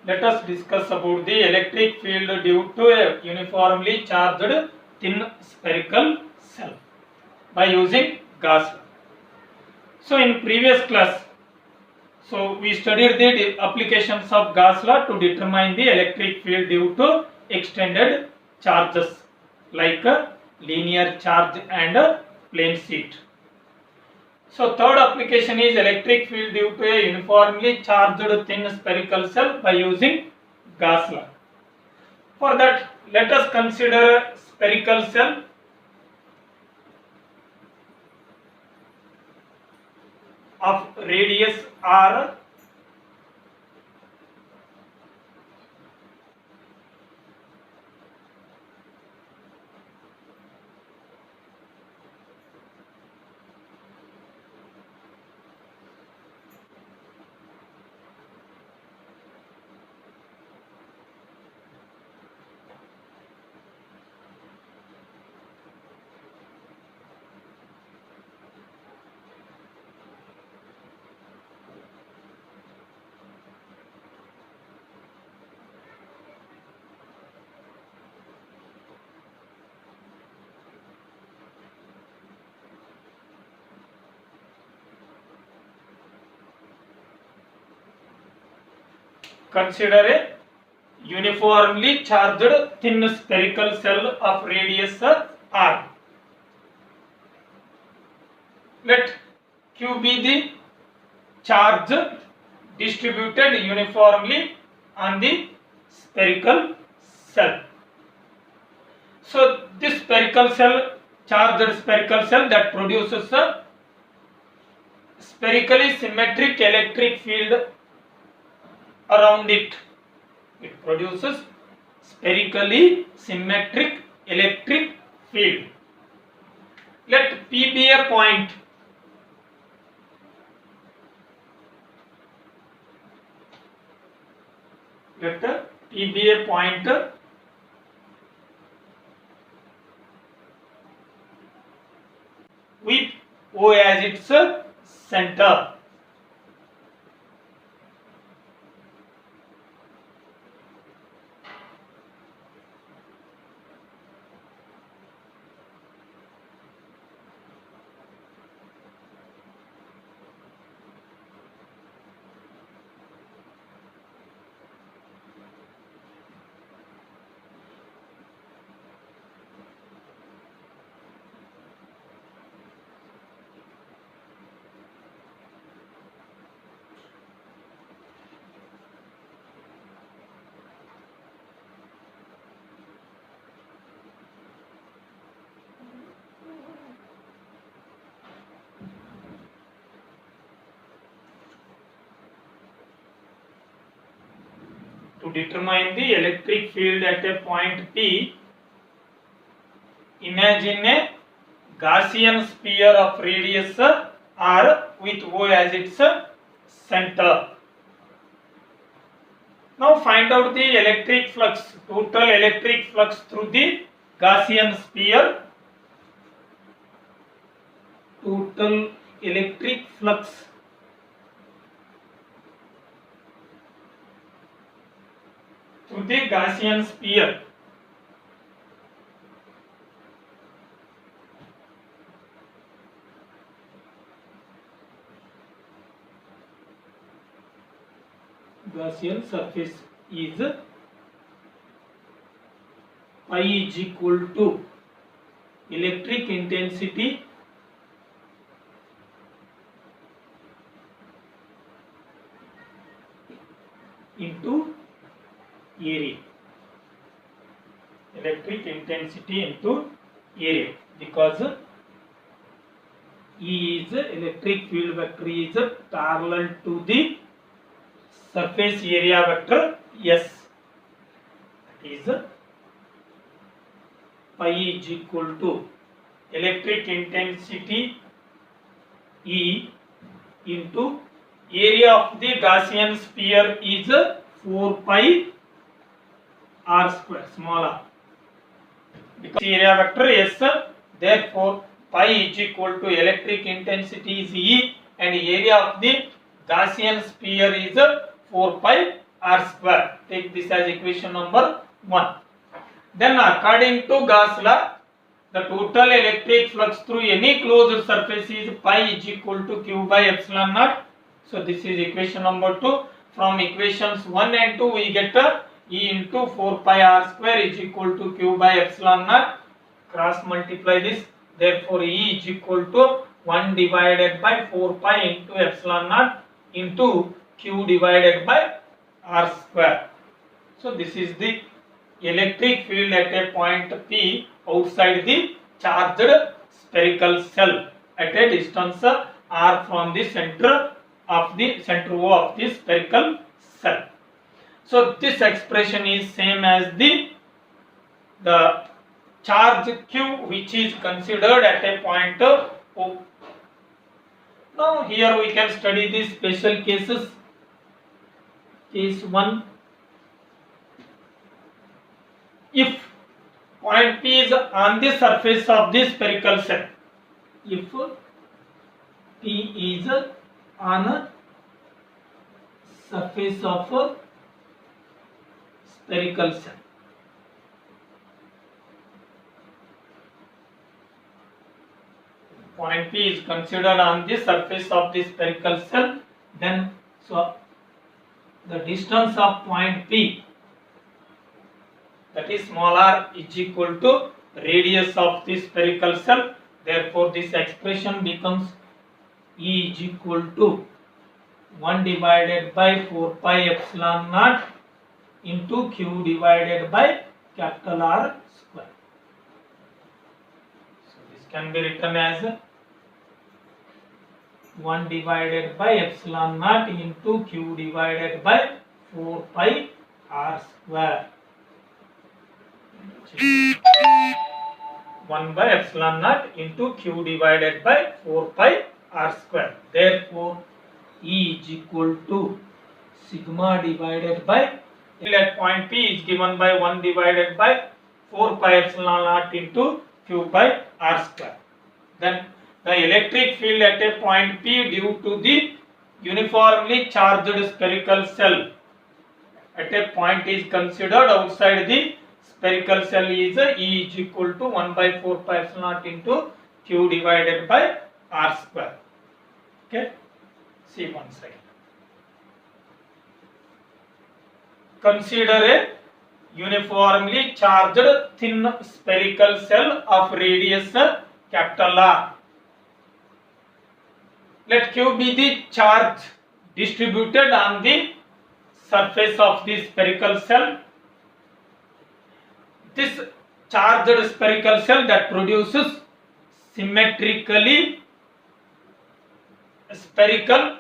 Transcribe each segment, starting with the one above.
let us discuss about the electric field due to a uniformly charged thin spherical cell by using Gauss law. So in previous class, we studied the applications of Gauss law to determine the electric field due to extended charges like a linear charge and a plane sheet. So third application is electric field due to a uniformly charged thin spherical cell by using Gauss law. For that, let us consider a spherical cell of radius r consider a uniformly charged thin spherical cell of radius r. Let Q be the charge distributed uniformly on the spherical cell. So this spherical cell, charged spherical cell that produces a spherically symmetric electric field around it. It produces spherically symmetric electric field. Let P be a point. Let P be a point with O as its center. To determine the electric field at a point P, imagine a Gaussian sphere of radius r with O as its center. Now find out the electric flux, total electric flux through the Gaussian sphere. Total electric flux through the Gaussian sphere. Gaussian surface is pi is equal to electric intensity into area. Electric intensity into area, because E is electric field vector is parallel to the surface area vector S. That is pi is equal to electric intensity E into area of the Gaussian sphere is 4 pi r square, small r, because area vector S, therefore pi is equal to electric intensity is E and area of the Gaussian sphere is 4 pi R square. Take this as equation number 1. Then according to Gauss law, the total electric flux through any closed surface is pi is equal to Q by epsilon naught. So this is equation number 2. From equations 1 and 2 we get E into 4 pi R square is equal to Q by epsilon naught. Cross multiply this. Therefore E is equal to 1 divided by 4 pi into epsilon naught into Q divided by R square. So this is the electric field at a point P outside the charged spherical cell at a distance R from the center O of the spherical cell. So this expression is same as the charge Q which is considered at a point O. Now here we can study the special cases. Case 1. If point P is on the surface of the spherical cell, if P is on a surface of a spherical cell, point P is considered on the surface of the spherical cell, then so the distance of point P, that is small r, is equal to radius of the spherical cell. Therefore this expression becomes E is equal to 1 divided by 4 pi epsilon naught into Q divided by capital R square. So this can be written as 1 divided by epsilon naught into Q divided by 4 pi R square. 1 by epsilon naught into Q divided by 4 pi R square. Therefore E is equal to sigma divided by, at point P is given by 1 divided by 4 pi epsilon naught into Q by R square. Then the electric field at a point P due to the uniformly charged spherical cell at a point is considered outside the spherical cell is E is equal to 1 by 4 pi epsilon naught into Q divided by R square. Okay, see one second. Consider a uniformly charged thin spherical cell of radius capital R. Let Q be the charge distributed on the surface of the spherical cell. This charged spherical cell that produces symmetrically spherical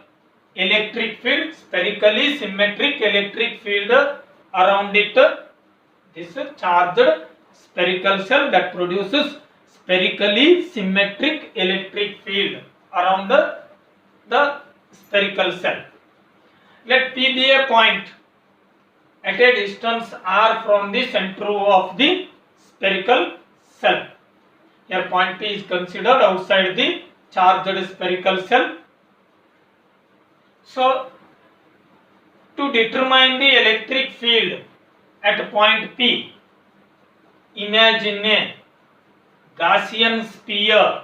electric field, spherically symmetric electric field around it. This charged spherical cell that produces spherically symmetric electric field around the spherical cell. Let P be a point at a distance R from the center of the spherical cell. Here point P is considered outside the charged spherical cell. So to determine the electric field at point P, imagine a Gaussian sphere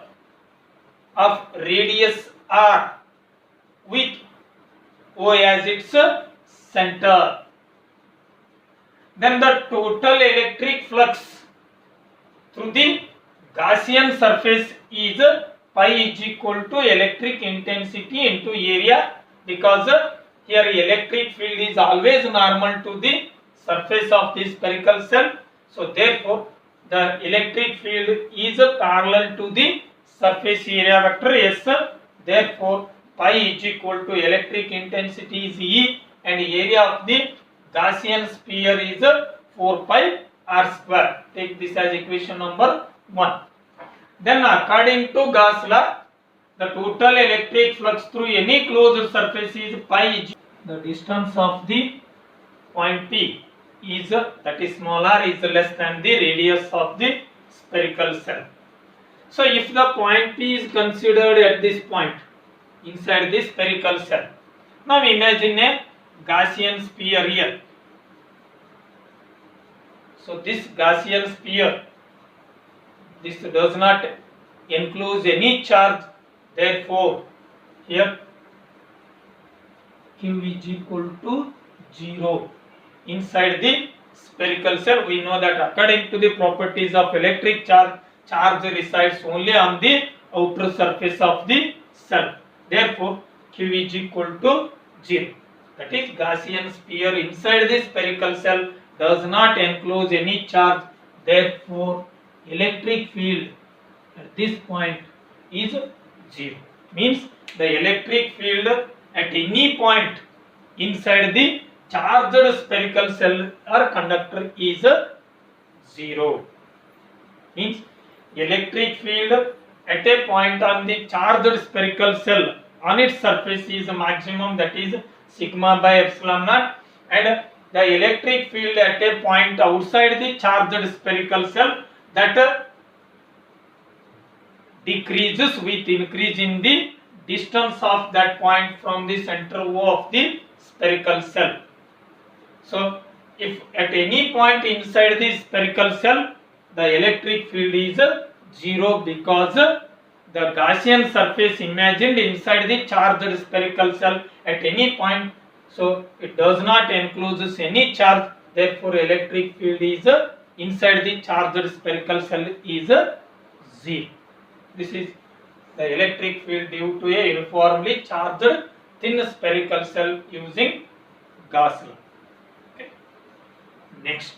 of radius R with O as its center. Then the total electric flux through the Gaussian surface is pi is equal to electric intensity into area, because here electric field is always normal to the surface of the spherical cell. So therefore the electric field is parallel to the surface area vector S. Therefore pi is equal to electric intensity is E and area of the Gaussian sphere is 4 pi R square. Take this as equation number 1. Then according to Gauss law, the total electric flux through any closed surface is pi is the distance of the point P is, that is small r, is less than the radius of the spherical cell. So if the point P is considered at this point inside the spherical cell, now imagine a Gaussian sphere here. So this Gaussian sphere, this does not enclose any charge, therefore here Q is equal to 0 inside the spherical cell. We know that according to the properties of electric charge, charge resides only on the outer surface of the cell. Therefore, Q is equal to 0. That is, Gaussian sphere inside the spherical cell does not enclose any charge. Therefore, electric field at this point is 0. Means the electric field at any point inside the charged spherical cell or conductor is 0. Means electric field at a point on the charged spherical cell on its surface is maximum, that is sigma by epsilon naught, and the electric field at a point outside the charged spherical cell that decreases with increase in the distance of that point from the center O of the spherical cell. So, if at any point inside the spherical cell the electric field is 0 because the Gaussian surface imagined inside the charged spherical cell at any point, so it does not enclose any charge, therefore electric field is inside the charged spherical cell is 0. This is the electric field due to a uniformly charged thin spherical cell using Gauss law. Okay. Next.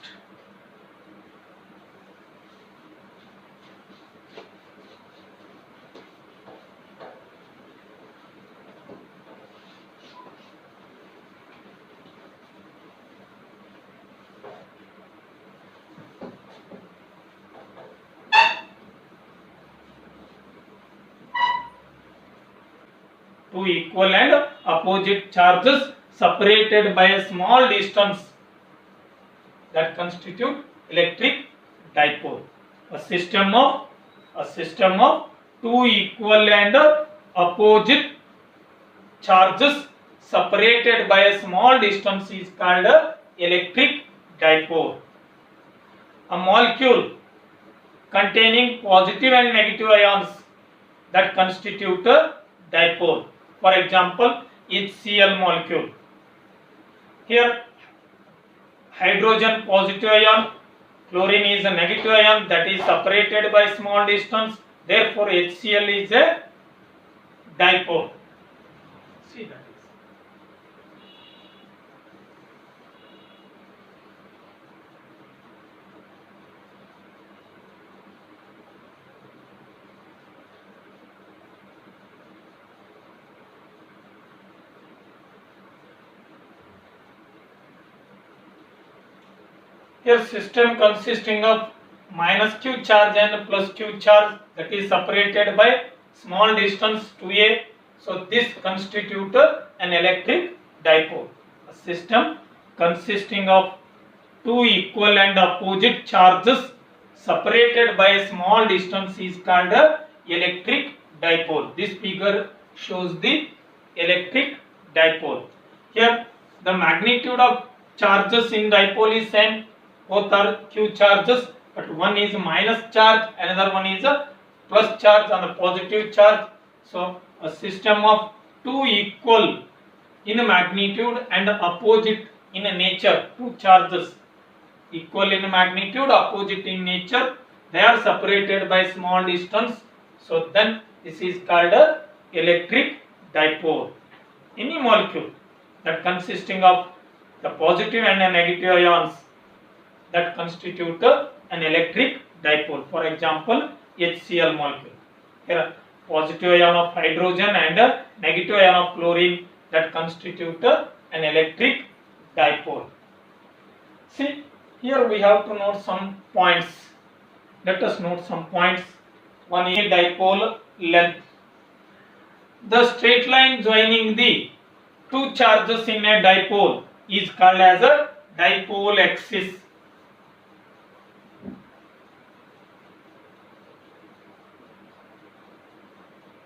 Two equal and opposite charges separated by a small distance that constitute electric dipole. A system of two equal and opposite charges separated by a small distance is called electric dipole. A molecule containing positive and negative ions that constitute a dipole. For example, HCl molecule. Here, hydrogen positive ion, chlorine is a negative ion, that is separated by small distance. Therefore, HCl is a dipole. See that is. Here system consisting of minus q charge and plus q charge, that is separated by small distance 2a. So this constitute an electric dipole. A system consisting of two equal and opposite charges separated by a small distance is called a electric dipole. This figure shows the electric dipole. Here the magnitude of charges in dipole is same. Both are q charges, but one is minus charge, another one is a plus charge on the positive charge. So a system of two equal in magnitude and opposite in nature, two charges equal in magnitude, opposite in nature, they are separated by small distance. So then this is called a electric dipole. Any molecule that consisting of the positive and the negative ions that constitute an electric dipole. For example, HCl molecule. Here positive ion of hydrogen and a negative ion of chlorine that constitute an electric dipole. See, here we have to note some points. Let us note some points. One is dipole length. The straight line joining the two charges in a dipole is called as a dipole axis.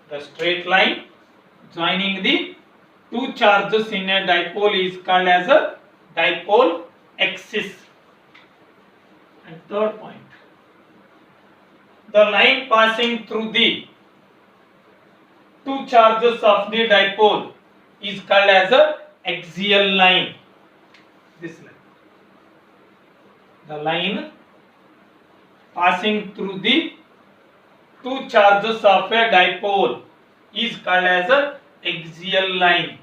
The straight line joining the two charges in a dipole is called as a dipole axis. And third point, the line passing through the two charges of the dipole is called as a axial line. This line, the line passing through the two charges of a dipole is called as a axial line.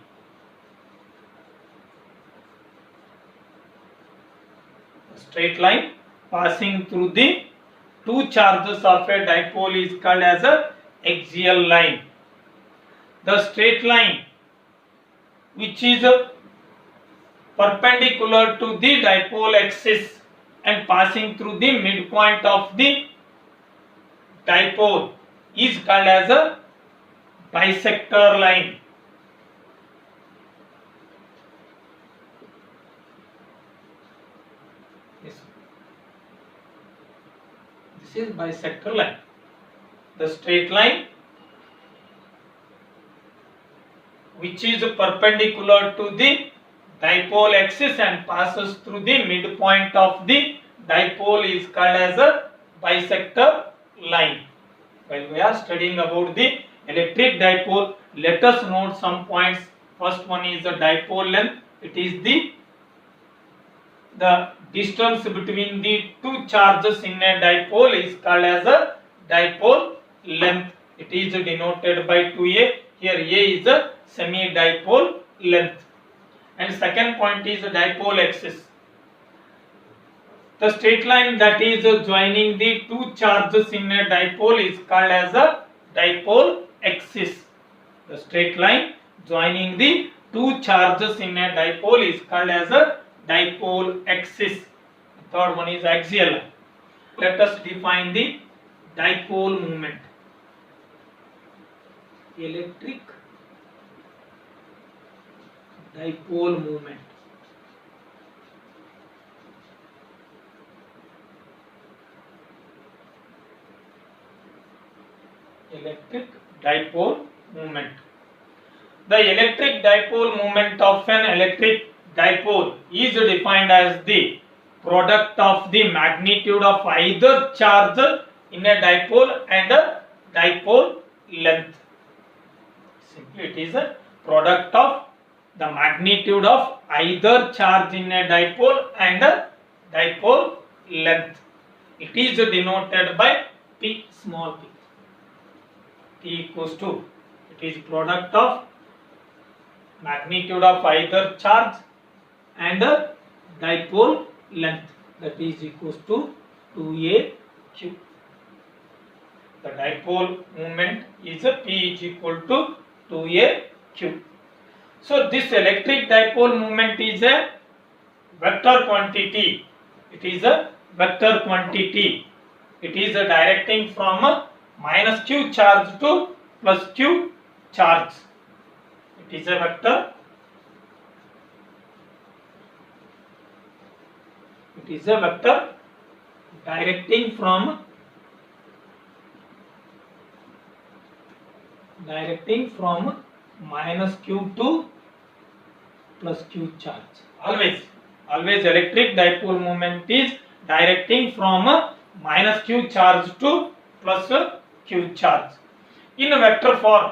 A straight line passing through the two charges of a dipole is called as a axial line. The straight line which is perpendicular to the dipole axis and passing through the midpoint of the dipole is called as a bisector line. This is bisector line. The straight line which is perpendicular to the dipole axis and passes through the midpoint of the dipole is called as a bisector line. While we are studying about the electric dipole, let us note some points. First one is the dipole length. It is the distance between the two charges in a dipole is called as a dipole length. It is denoted by 2a. Here a is a semi-dipole length. And second point is the dipole axis. The straight line that is joining the two charges in a dipole is called as a dipole axis. The straight line joining the two charges in a dipole is called as a dipole axis. The third one is axial line. Let us define the dipole moment. Electric dipole moment. Electric dipole moment. The electric dipole moment of an electric dipole is defined as the product of the magnitude of either charge in a dipole and a dipole length. Simply it is a product of the magnitude of either charge in a dipole and a dipole length. It is denoted by P small p. P equals to, it is product of magnitude of either charge and a dipole length, that is equals to 2a q. The dipole moment is a P is equal to 2a q. So this electric dipole moment is a vector quantity. It is a vector quantity. It is directing from a minus q charge to plus q charge. It is a vector. It is a vector directing from minus q to plus q charge. Always electric dipole moment is directing from minus q charge to plus q charge. In a vector form,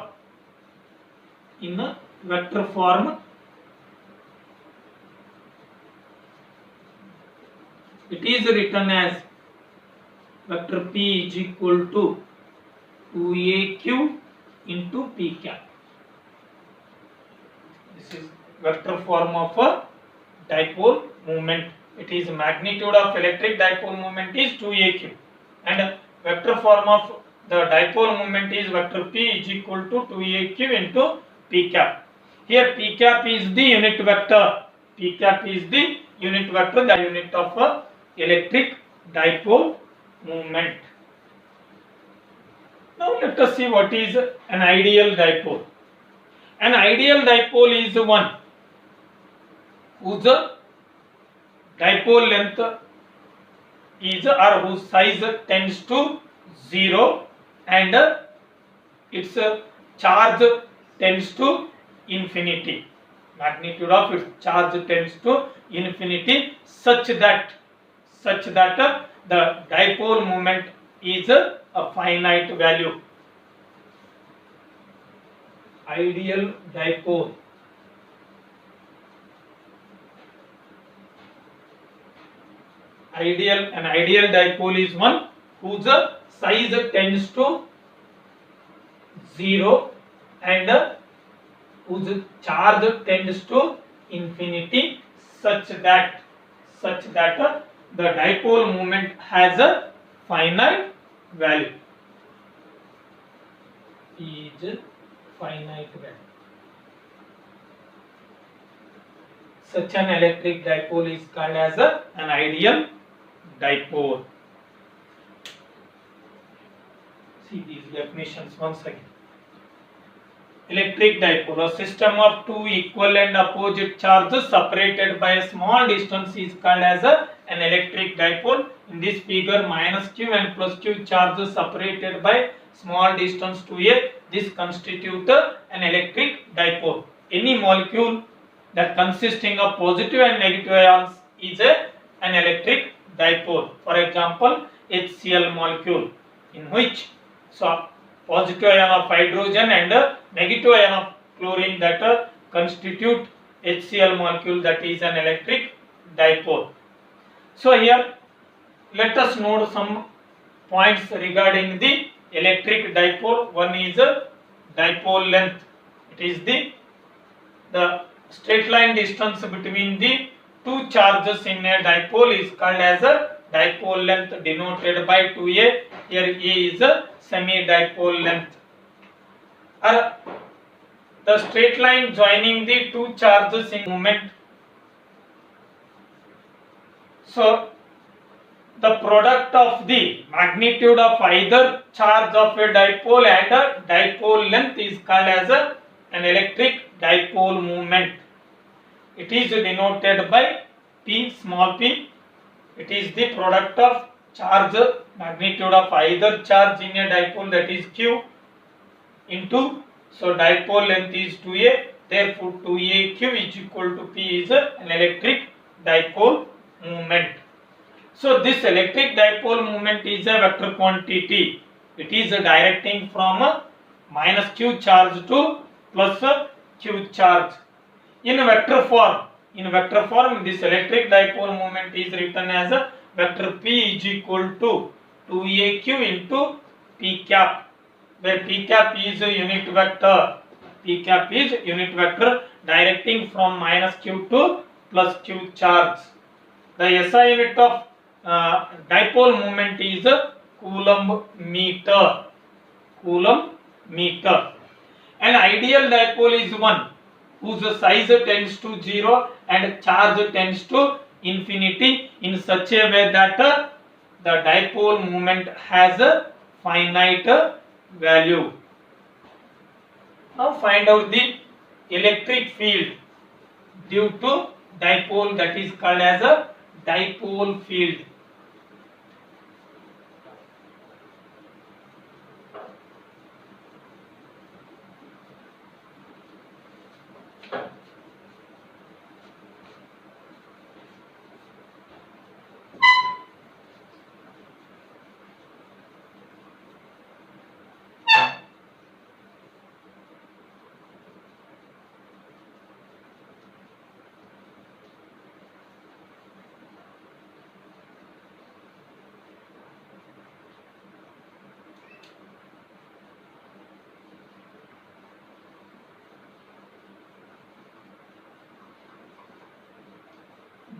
it is written as vector P is equal to 2aq into p cap. This is vector form of a dipole moment. It is magnitude of electric dipole moment is 2aq, and vector form of the dipole moment is vector P is equal to 2aq into p cap. Here p cap is the unit vector. P cap is the unit vector, the unit of a electric dipole moment. Now let us see what is an ideal dipole. An ideal dipole is one whose dipole length is or whose size tends to 0 and its charge tends to infinity. Magnitude of its charge tends to infinity such that the dipole moment is a finite value. Ideal dipole. An ideal dipole is one whose size tends to 0 and whose charge tends to infinity such that the dipole moment has a finite value. Is finite value. Such an electric dipole is called as an ideal dipole. See these definitions once again. Electric dipole, a system of two equal and opposite charges separated by a small distance, is called as an electric dipole. In this figure, minus q and plus q charges separated by small distance to a, this constitute an electric dipole. Any molecule that consisting of positive and negative ions is an electric dipole. For example, HCl molecule, in which positive ion of hydrogen and negative ion of chlorine that constitute HCl molecule, that is an electric dipole. So here let us note some points regarding the electric dipole. One is dipole length. It is the straight line distance between the two charges in a dipole is called as a dipole length, denoted by 2a. Here A is a semi-dipole length. The straight line joining the two charges in moment. So the product of the magnitude of either charge of a dipole and a dipole length is called as an electric dipole moment. It is denoted by P, small p. It is the product of charge, magnitude of either charge in a dipole, that is q, into, so dipole length is 2a, therefore 2aq is equal to P is an electric dipole moment. So this electric dipole moment is a vector quantity. It is directing from minus q charge to plus q charge. In vector form, this electric dipole moment is written as a vector P is equal to 2aq into p cap, where p cap is a unit vector. P cap is unit vector directing from minus q to plus q charge. The SI unit of dipole moment is coulomb meter. An ideal dipole is one whose size tends to 0 and charge tends to infinity in such a way that the dipole moment has a finite value. Now find out the electric field due to dipole, that is called as a dipole field.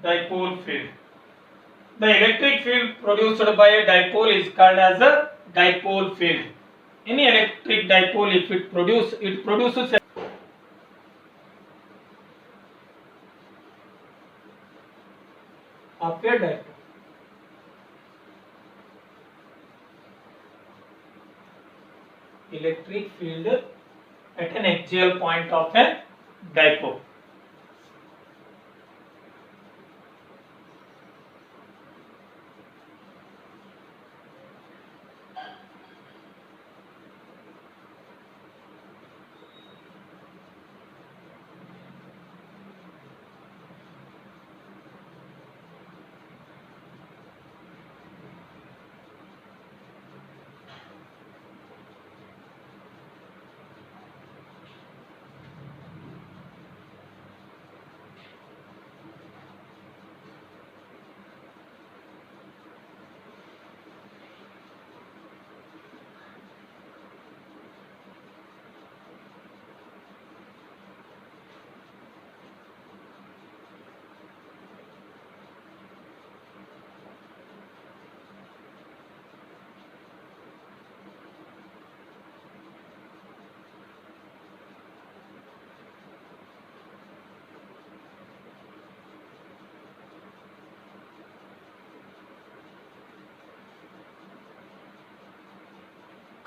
Dipole field. The electric field produced by a dipole is called as a dipole field. Any electric dipole, if it produces a dipole. Electric field at an axial point of a dipole.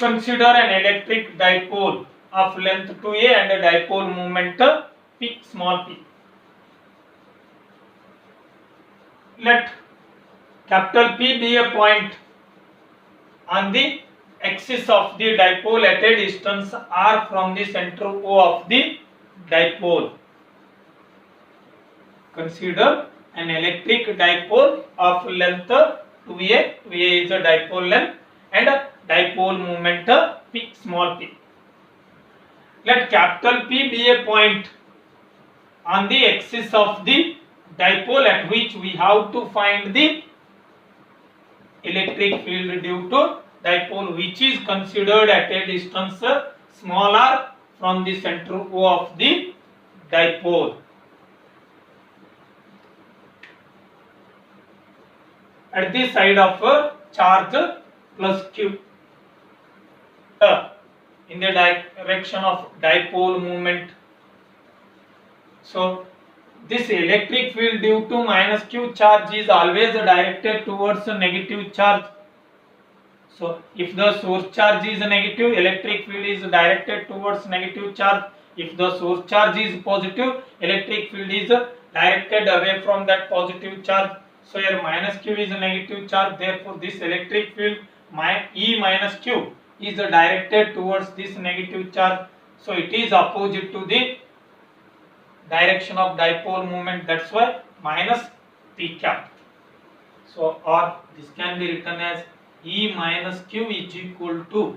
consider an electric dipole of length 2a and a dipole moment p, small p. Let capital P be a point on the axis of the dipole at a distance r from the center O of the dipole. Consider an electric dipole of length 2a, 2a is a dipole length, and a dipole moment p, small p. Let capital P be a point on the axis of the dipole at which we have to find the electric field due to dipole, which is considered at a distance small r from the center O of the dipole. At the side of charge plus q in the direction of dipole moment. So this electric field due to minus q charge is always directed towards a negative charge. So if the source charge is negative, electric field is directed towards negative charge. If the source charge is positive, electric field is directed away from that positive charge. So here minus q is a negative charge, therefore this electric field E minus q is directed towards this negative charge. So it is opposite to the direction of dipole moment, that's why minus p cap. So or this can be written as E minus q is equal to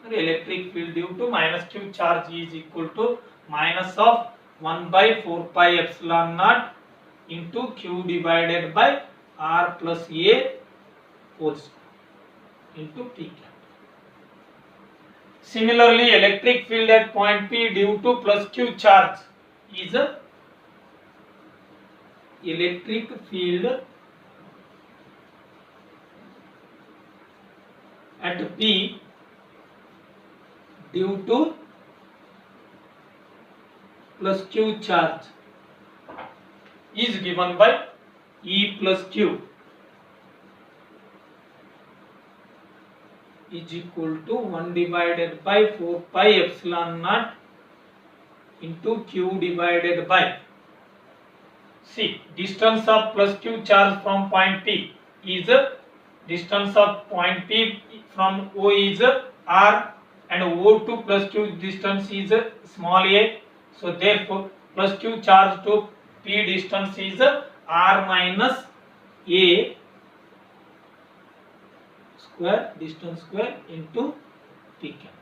the electric field due to minus q charge is equal to minus of 1 by 4 pi epsilon naught into q divided by r plus a whole square into p cap. Similarly, electric field at point P due to plus q charge is a electric field at P due to plus q charge is given by E plus q is equal to 1 divided by 4 pi epsilon naught into q divided by, see, distance of plus q charge from point P is distance of point P from O is r and O to plus q distance is small a. So therefore plus q charge to P distance is r minus a square, distance square into p cap.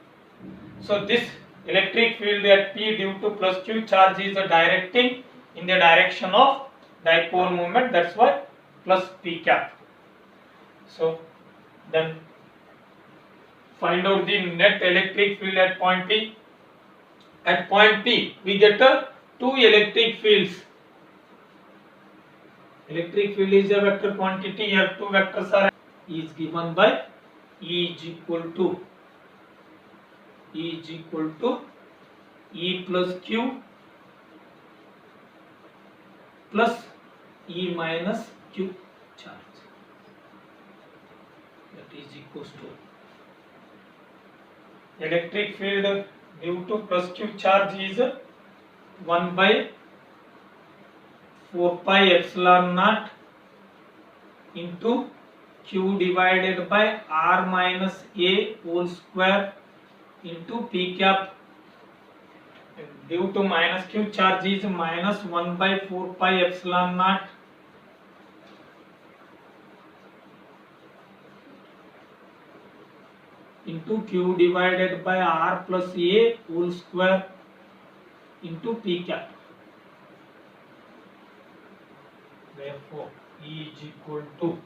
So this electric field at P due to plus q charge is directing in the direction of dipole moment, that's why plus p cap. So then find out the net electric field at point P. At point P we get two electric fields. Electric field is a vector quantity, here two vectors are is given by E is equal to E plus q plus E minus q charge, that is equals to electric field due to plus q charge is 1 by 4 pi epsilon naught into q divided by r minus a whole square into p cap. Due to minus q charge is minus 1 by 4 pi epsilon naught into q divided by r plus a whole square into p cap. Therefore E is equal to,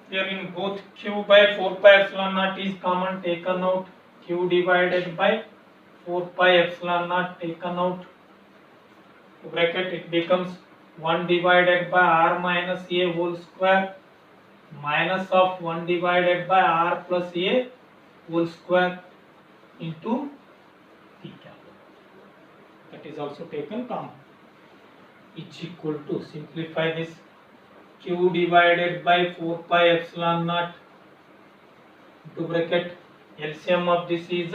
here in both q by 4 pi epsilon naught is common, taken out, q divided by 4 pi epsilon naught taken out, bracket, it becomes 1 divided by r minus a whole square minus of 1 divided by r plus a whole square into p cap. That is also taken common. Is equal to, simplify this, q divided by 4 pi epsilon naught into bracket. LCM of this is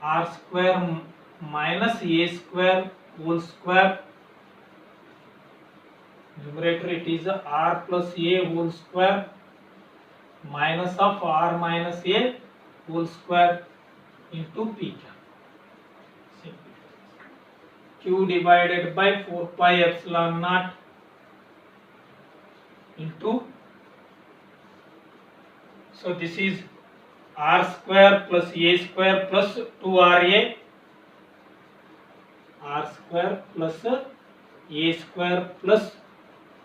r square minus a square whole square. Numerator it is r plus a whole square minus of r minus a whole square into p cap. Q divided by 4 pi epsilon naught into, so this is r square plus a square plus 2ra, r square plus a square plus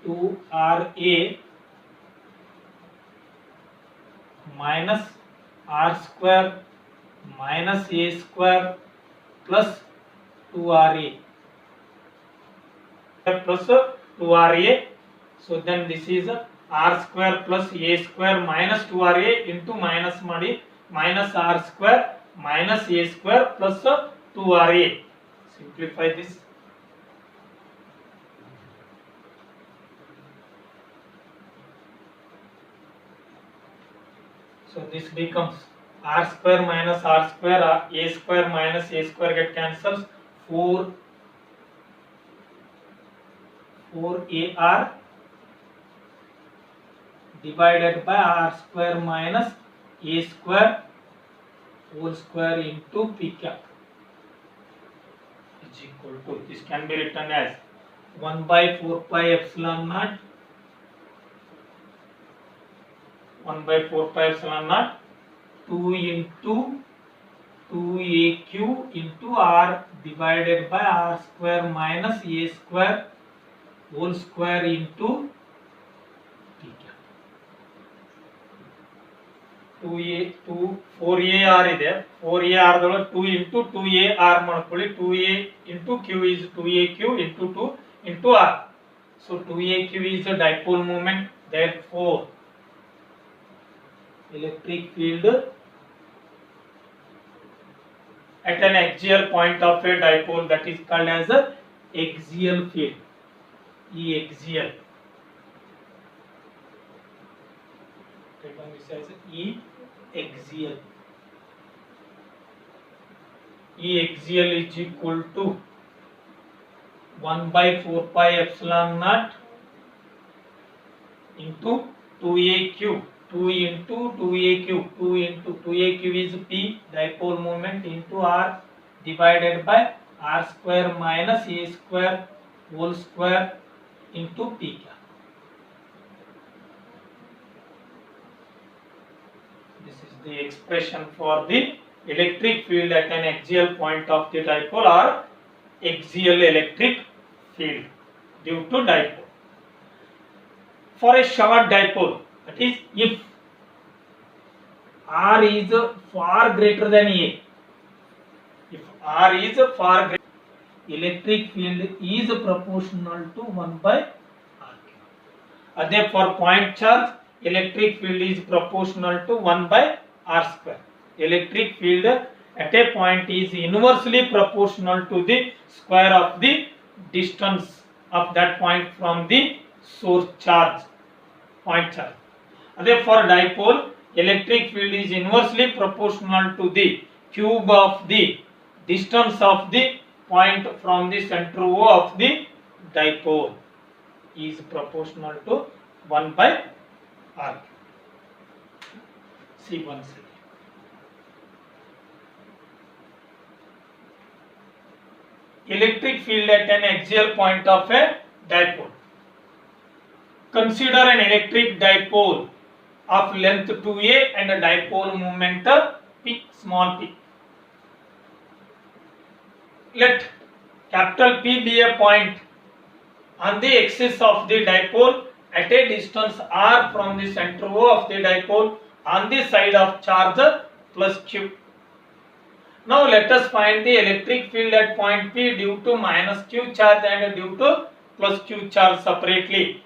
2ra minus r square minus a square plus 2ra plus 2ra. So then this is r square plus a square minus 2ra into minus ಮಾಡಿ minus r square minus a square plus 2ra. Simplify this. So this becomes r square minus r square, a square minus a square get cancels, 4ar divided by r square minus a square whole square into p cap is equal to, this can be written as 1 by 4 pi epsilon naught, 1 by 4 pi epsilon naught 2 into 2aq into r divided by r square minus a square whole square into p cap. 4ar ಇದೆ, 4ar ದೊಳಗೆ 2 into 2ar ಮಾಡ್ಕೊಳ್ಳಿ, 2a into q is 2aq into 2 into r. So 2aq is a dipole moment, therefore electric field at an axial point of a dipole, that is called as a axial field, E axial. This as E axial. E axial is equal to 1 by 4 pi epsilon naught into 2aq, 2 into 2aq, 2 into 2aq is p dipole moment into r divided by r square minus a square whole square into p cap. This is the expression for the electric field at an axial point of the dipole, or axial electric field due to dipole. For a short dipole, that is if r is far greater than a, if r is far greater, electric field is proportional to 1 by r cube. Adhe for point charge, electric field is proportional to 1 by r square. Electric field at a point is inversely proportional to the square of the distance of that point from the source charge, point charge. Adhe for dipole, electric field is inversely proportional to the cube of the distance of the point from the center O of the dipole, is proportional to 1 by r. See once again. Electric field at an axial point of a dipole. Consider an electric dipole of length 2a and a dipole moment p, small p. Let capital P be a point on the axis of the dipole at a distance r from the center O of the dipole on the side of charge plus q. Now let us find the electric field at point P due to minus q charge and due to plus q charge separately.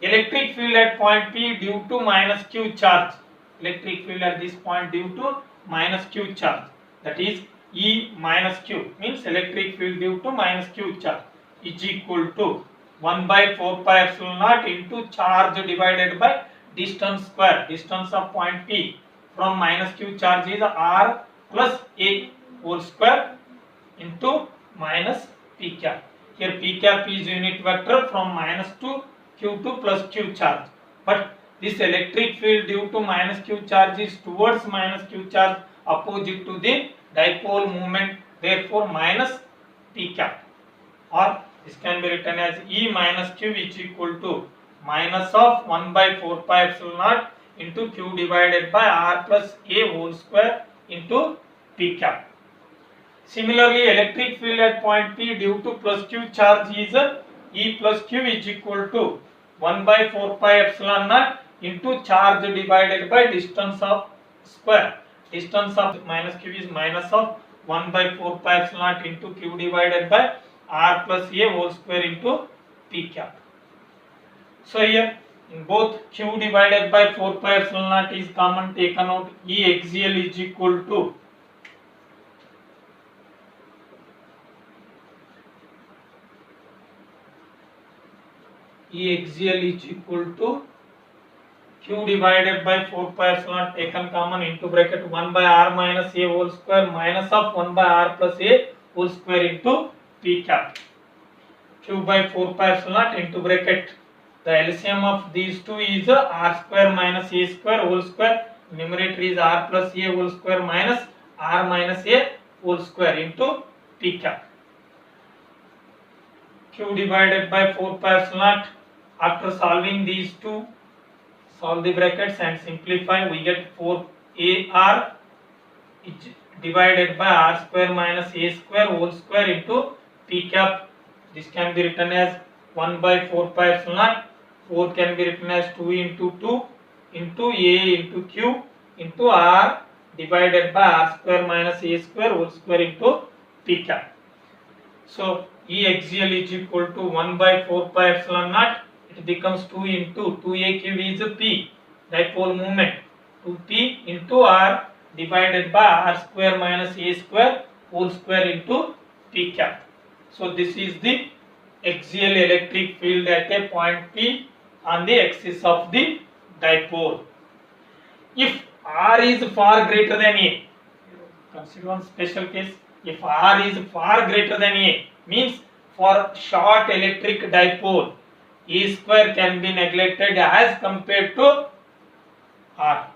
Electric field at point P due to minus q charge, electric field at this point due to minus q charge, that is E minus q, means electric field due to minus q charge, is equal to 1 by 4 pi epsilon naught into charge divided by distance square, distance of point P from minus q charge is r plus a whole square into minus p cap. Here p cap is unit vector from minus to q2 plus q charge. But this electric field due to minus q charge is towards minus q charge opposite to the dipole moment, therefore minus p cap, or this can be written as E minus q which is equal to minus of 1 by 4 pi epsilon naught into q divided by r plus a whole square into p cap. Similarly, electric field at point P due to plus q charge is E plus q is equal to 1 by 4 pi epsilon naught into charge divided by distance of square. Distance of minus q is minus of 1 by 4 pi epsilon naught into q divided by r plus a whole square into p cap. So here in both q divided by 4 pi epsilon naught is common taken out. E axial is equal to q divided by 4 pi epsilon naught taken common into bracket 1 by r minus a whole square minus of 1 by r plus a whole square into p cap. Q by 4 pi epsilon naught into bracket, the LCM of these two is r square minus a square whole square, numerator is r plus a whole square minus r minus a whole square into p cap. Q divided by 4 pi epsilon naught, after solving these two, solve the brackets and simplify, we get 4ar divided by r square minus a square whole square into p cap. This can be written as 1 by 4 pi epsilon naught. 4 can be written as 2 into 2 into a into q into r divided by r square minus a square whole square into p cap. So E axial is equal to 1 by 4 pi epsilon naught. It becomes 2 into 2a cube is p, dipole moment, 2p into r divided by r square minus a square whole square into p cap. So this is the axial electric field at a point P on the axis of the dipole. If r is far greater than a, consider one special case. If r is far greater than a, means for short electric dipole, a square can be neglected as compared to r.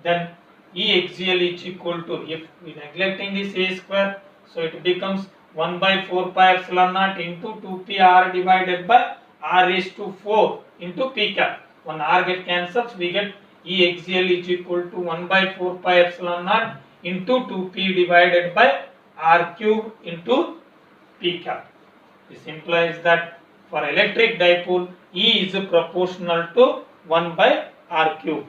Then E axial is equal to, if we neglecting this a square, so it becomes 1 by 4 pi epsilon naught into 2p r divided by r raised to 4 into p cap. When r get cancels, we get E axial is equal to 1 by 4 pi epsilon naught into 2p divided by r cube into p cap. This implies that for electric dipole, E is proportional to 1 by r cube.